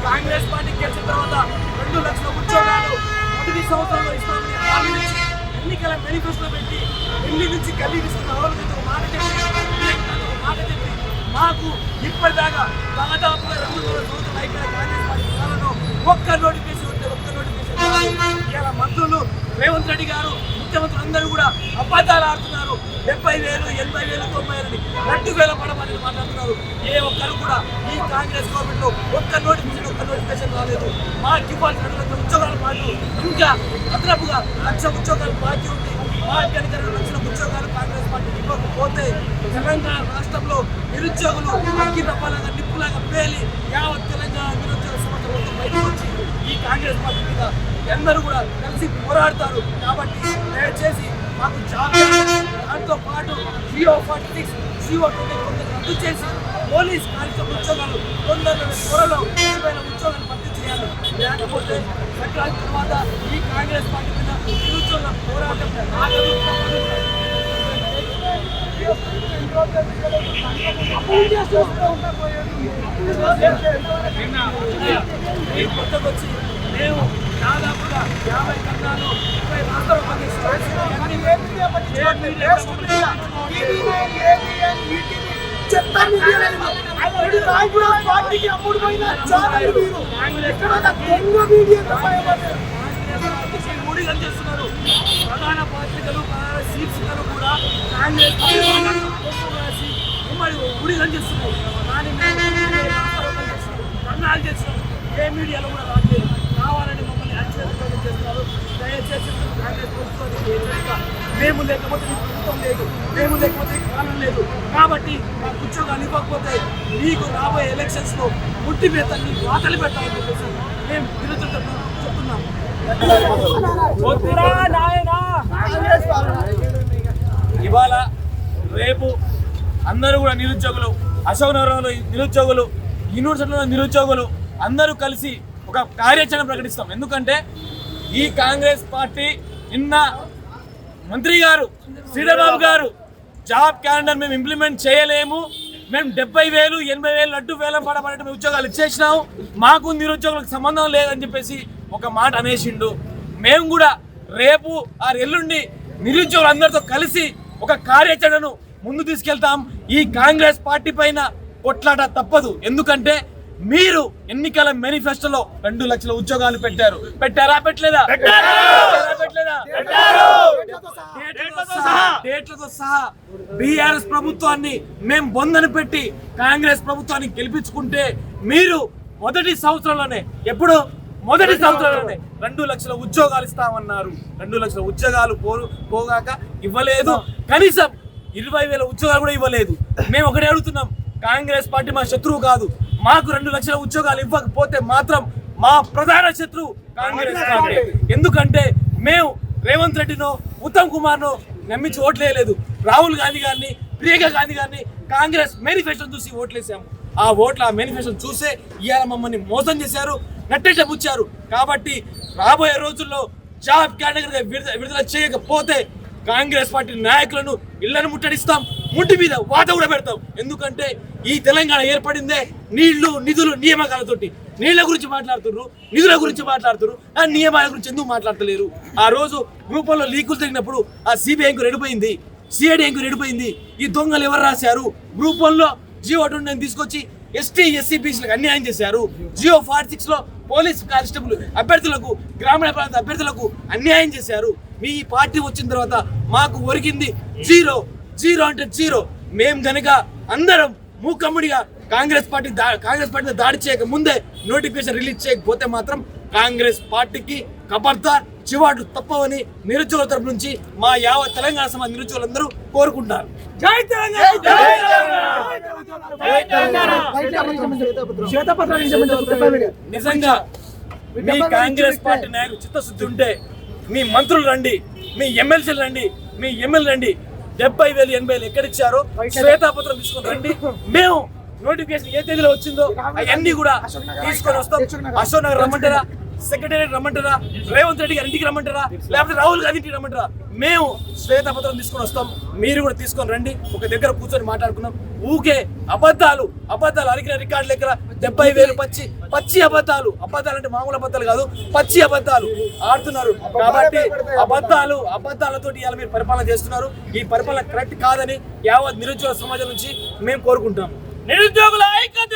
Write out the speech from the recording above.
Congress party గెలిచిన తర్వాత 2 లక్షల ఉద్యోగాలు మొదటి సంవత్సరంలో ఇస్తామని హామీ ఇచ్చి ఎన్నికల మేనిఫెస్టో పెట్టి ఢిల్లీ నుంచి గల్లీ తీసుకున్న ఆలోచనతో మాట చెప్పి మాకు ఇప్పటిదాకా దాదాపుగా 200 సంవత్సరాలు అయిపోయిన కాంగ్రెస్ పార్టీ కాలంలో ఒక్క నోటిఫికేషన్ ఇలా మంత్రులు రేవంత్ రెడ్డి గారు ముఖ్యమంత్రులు అందరూ కూడా అబద్ధాలు ఆడుతున్నారు. 70,000, 80,000, 90,000 2 వేల పడమని మాట్లాడుతున్నారు. ఏ ఒక్కరు కూడా ఈ కాంగ్రెస్ గవర్నమెంట్ లో ఒక్క నోటిఫికేషన్ రాలేదు. మాకు ఇవ్వాల్సిన 2 లక్షల ఉద్యోగాలు మాకు ఇంకా అదనపుగా 1,00,000 ఉద్యోగాలు బాకీ ఉంది. మాకు కనుక 2 లక్షల ఉద్యోగాలు కాంగ్రెస్ పార్టీ ఇవ్వకపోతే తెలంగాణ రాష్ట్రంలో నిరుద్యోగులు అగ్గి రవ్వలాగా నిప్పులాగా పేలి యావత్ తెలంగాణ నిరుద్యోగ సమస్య మొత్తం బయటకు వచ్చి ఈ కాంగ్రెస్ పార్టీ మీద అందరూ కూడా కలిసి పోరాడతారు. కాబట్టి దయచేసి మాకు జాబ్ దాంతో పాటు CO46, CO20 రద్దు చేసి పోలీస్ కానిస్టేబుల్ ఉద్యోగాలు త్వరలో 20,000 ఉద్యోగాలు భర్తీ చేయాలి. లేకపోతే సంక్రాంతి తర్వాత ఈ కాంగ్రెస్ పార్టీ మీద నిరుద్యోగుల పోరాటం కొత్తకొచ్చి మేము దాదాపుగా 50 కన్నాలు 30 రాష్ట్రాల పార్టీకి అమ్ముడు పోయిన ఊడిగం చేస్తున్నారు. ప్రధాన పత్రికలు శీర్షికలు కూడా కాంగ్రెస్ ఉమ్మడి ఊడిగం చేస్తున్నారు. కానీ కర్ణాలు చేస్తున్నారు. ఏ మీడియాలో కూడా రాలేదు. కావాలని మమ్మల్ని యాక్సిడెంట్ చేస్తున్నారు. దయచేసి కాంగ్రెస్ ప్రభుత్వానికి హెచ్చరిక. మేము లేకపోతే ప్రభుత్వం లేదు, మేము లేకపోతే కాలం లేదు. కాబట్టి మాకు ఉద్యోగాలు ఇవ్వకపోతే మీకు రాబోయే ఎలక్షన్స్ లో ముట్టి పెడతాన్ని వాతలు పెట్టాలని చెప్పేసి మేము నిరుద్యోగులు చెప్తున్నాము. ఇవాళ రేపు అందరూ కూడా నిరుద్యోగులు, అశోక్ నగరంలో నిరుద్యోగులు, యూనివర్సిటీలో నిరుద్యోగులు అందరూ కలిసి ఒక కార్యాచరణ ప్రకటిస్తాం. ఎందుకంటే ఈ కాంగ్రెస్ పార్టీ నిన్న మంత్రి గారు శ్రీధర్బాబు గారు జాబ్ క్యాలెండర్ మేము ఇంప్లిమెంట్ చేయలేము, మేము 70,000, 80,000 2 వేల పడబడే ఉద్యోగాలు ఇచ్చేసినాము, మాకు నిరుద్యోగులకు సంబంధం లేదని చెప్పేసి ఒక మాట అనేసిండు. మేము కూడా రేపు ఎల్లుండి నిరుద్యోగులందరితో కలిసి ఒక కార్యాచరణను ముందు తీసుకెళ్తాం. ఈ కాంగ్రెస్ పార్టీ పైన కొట్లాట తప్పదు. ఎందుకంటే మీరు ఎన్నికల మేనిఫెస్టోలో 2 లక్షల ఉద్యోగాలు పెట్టారా? పెట్టలేదా? డేట్లతో సహా బీఆర్ఎస్ ప్రభుత్వాన్ని మేము బొందని పెట్టి కాంగ్రెస్ ప్రభుత్వాన్ని గెలిపించుకుంటే మీరు మొదటి సంవత్సరంలోనే 2 లక్షల ఉద్యోగాలు ఇస్తామన్నారు. 2 లక్షల ఉద్యోగాలు పోగాక ఇవ్వలేదు. కనీసం 20,000 ఉద్యోగాలు కూడా ఇవ్వలేదు. మేము ఒకటే అడుగుతున్నాం, కాంగ్రెస్ పార్టీ మా శత్రువు కాదు. మాకు 2 లక్షల ఉద్యోగాలు ఇవ్వకపోతే మాత్రం మా ప్రధాన శత్రువు కాంగ్రెస్ పార్టీ. ఎందుకంటే మేము రేవంత్ రెడ్డినో ఉత్తమ్ కుమార్నో నమ్మించి ఓట్లేయలేదు. రాహుల్ గాంధీ గారిని ప్రియాంక గాంధీ గారిని కాంగ్రెస్ మేనిఫెస్టో చూసి ఓట్లేసాము. ఆ మేనిఫెస్టో చూసే ఇవాళ మమ్మల్ని మోసం చేశారు, నట్టేట ముచ్చారు. కాబట్టి రాబోయే రోజుల్లో జాబ్ కేటగిరీ విడుదల చేయకపోతే కాంగ్రెస్ పార్టీ నాయకులను ఇళ్లను ముట్టడిస్తాం, ముంటి మీద వాత కూడా పెడతాం. ఎందుకంటే ఈ తెలంగాణ ఏర్పడిందే నీళ్లు, నిధులు, నియామకాలతోటి. నీళ్ల గురించి మాట్లాడుతున్నారు, నిధుల గురించి మాట్లాడుతున్నారు, ఆ నియమాల గురించి ఎందుకు మాట్లాడతలేరు? ఆ రోజు గ్రూప్ లో లీకులు జరిగినప్పుడు ఆ సిబిఐ ఎంక్వైరీ ఎడిపోయింది, సిఐడి ఎంక్వైరీ ఎడిపోయింది. ఈ దొంగలు ఎవరు రాశారు? గ్రూప్ 1 లో జియో 29 తీసుకొచ్చి ఎస్టీ ఎస్సీ బీసీలకు అన్యాయం చేశారు. జియో 46 లో పోలీస్ కానిస్టేబుల్ అభ్యర్థులకు, గ్రామీణ ప్రాంత అభ్యర్థులకు అన్యాయం చేశారు. మీ పార్టీ వచ్చిన తర్వాత మాకు ఒరిగింది జీరో, జీరో అంటే జీరో. మేము గనక అందరం మూకమ్ముడిగా కాంగ్రెస్ పార్టీ దాడి చేయక ముందే నోటిఫికేషన్ రిలీజ్ చేయకపోతే మాత్రం కాంగ్రెస్ పార్టీకి ఖబర్దార్, చివాట్లు తప్పవని నిరుద్యోగుల తరపు నుంచి మా యావత్ తెలంగాణ సమాజ నిరుద్యోగులందరూ కోరుకుంటారు. జై తెలంగాణ! నిజంగా మీ కాంగ్రెస్ పార్టీ నాయకులు చిత్తశుద్ధి ఉంటే మీ మంత్రులు రండి, మీ ఎమ్మెల్సీలు రండి, మీ ఎమ్మెల్యే రండి. 70,000 80,000 ఎక్కడిచ్చారో శ్వేతాపత్రం తీసుకొని రండి. మేము నోటిఫికేషన్ ఏ తేదీలో వచ్చిందో అవన్నీ కూడా తీసుకొని వస్తాం. అశోక్ నగర్ రమ్మంటారా, సెక్రటేరియట్ రమ్మంటారా, రేవంత్ రెడ్డి గారి ఇంటికి రమ్మంటారా, లేకపోతే రాహుల్ గాంధీ ఇంటికి రమ్మంటారా, మేము శ్వేతపత్రం తీసుకొని వస్తాం. మీరు కూడా తీసుకొని రండి, ఒక దగ్గర కూర్చొని మాట్లాడుకున్నాం. ఊకే అబద్ధాలు అరిగిన రికార్డులు ఎక్కడ 70,000 పచ్చి అబద్ధాలు అంటే మామూలు అబద్ధాలు కాదు, పచ్చి అబద్ధాలు ఆడుతున్నారు. కాబట్టి అబద్ధాలతో ఇవాళ మీరు పరిపాలన చేస్తున్నారు. ఈ పరిపాలన కరెక్ట్ కాదని యావత్ నిరుద్యోగ సమాజం నుంచి మేము కోరుకుంటాం. నిరుద్యోగుల ఐక్యత!